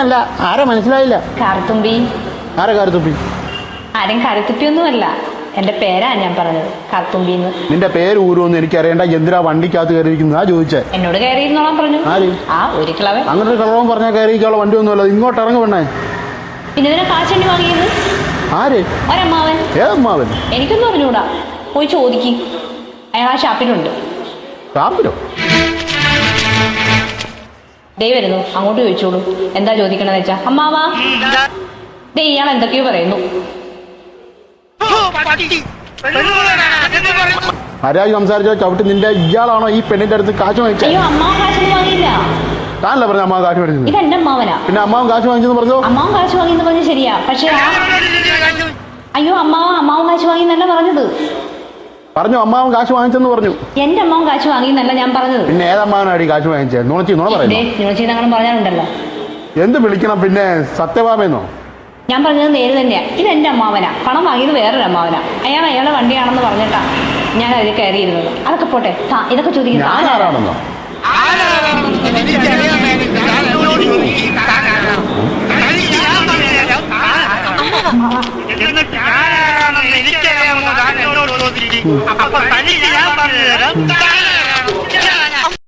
ഞാനല്ല. ആരെ മനസ്സിലായില്ല? കാർത്തുമ്പി. ആരെ കാർത്തുമ്പി? ആരും കറുത്തുപ്പിയൊന്നുമല്ല, എന്റെ പേരാ ഞാൻ പറഞ്ഞത്, കാർത്തുമ്പിന്ന്. നിന്റെ പേര് ഊരുമെന്ന് എനിക്കറിയണ്ട. എന്തിനാ വണ്ടിക്കകത്ത് കയറിയിരിക്കുന്നത്? ആ ചോദിച്ചേ. എന്നോട് കയറിയിരുന്നോളാൻ പറഞ്ഞു. ആര്? ആ ഒരു കിളവൻ. അങ്ങനെ ഒരു കിളവൻ പറഞ്ഞാൽ കയറിയിരിക്കാനുള്ള വണ്ടി ഒന്നുമല്ല. ഇങ്ങോട്ട് ഇറങ്ങു പെണ്ണേ. പിന്നെ ഇതിനെ കാശണ്ടി വാങ്ങിയത് ആര്? ഒരമ്മാവൻ. ഏതമ്മാവൻ? എനിക്കൊന്നും അറിഞ്ഞൂടാ, പോയി ചോദിക്കും. അയാൾ ആ ഷാപ്പിലുണ്ട്. ഷാപ്പിലോ? ദേ വരുന്നു, അങ്ങോട്ട് ചോദിച്ചോളൂ എന്താ ചോദിക്കണെന്ന് വെച്ചാ. അമ്മാവാ, ദേ ഇയാൾ എന്തൊക്കെയോ പറയുന്നു. ആരായി സംസാരിച്ച ചവിട്ടി നിന്റെ ഇയാളാണോ ഈ പെണ്ണിന്റെ അടുത്ത് കാശ് വാങ്ങിച്ചത്? അയ്യോ, അമ്മാവൻ കാശൊന്നും വാങ്ങിയില്ല. താനല്ല പറഞ്ഞ അമ്മാവൻ കാശ് മേടിച്ചത്? ഇത് എന്റെ അമ്മാവനാ. പിന്നെ അമ്മാവൻ കാശ് വാങ്ങിച്ചെന്ന് പറഞ്ഞോ? അമ്മാവൻ കാശ് വാങ്ങിയെന്ന് പറഞ്ഞ് ശരിയാ, പക്ഷെ അയ്യോ അമ്മാവൻ കാശ് വാങ്ങിന്നല്ല പറഞ്ഞത്. പറഞ്ഞു അമ്മാവൻ കാശ് വാങ്ങിച്ചെന്ന് പറഞ്ഞു. എന്റെ അമ്മാവൻ കാശ് വാങ്ങിന്നല്ല ഞാൻ പറഞ്ഞത്. പിന്നെ ഏതമ്മാവനാടി കാശ് വാങ്ങിച്ചത്? നുണ പറയുന്നു പറഞ്ഞാലുണ്ടല്ലോ. എന്ത് വിളിക്കണം പിന്നെ? സത്യഭാമയെന്നോ? ഞാൻ പറഞ്ഞത് നേര് തന്നെയാ. ഇത് എന്റെ അമ്മാവനാ, പണം വാങ്ങിയത് വേറൊരു അമ്മാവനാ. അയാളുടെ വണ്ടിയാണെന്ന് പറഞ്ഞിട്ടാ ഞാൻ അതിൽ കയറിയിരുന്നത്. അതൊക്കെ പോട്ടെ, ഇതൊക്കെ ചോദിക്കുന്നത് ആരാണെന്നോ? എനിക്കറിയാമോ?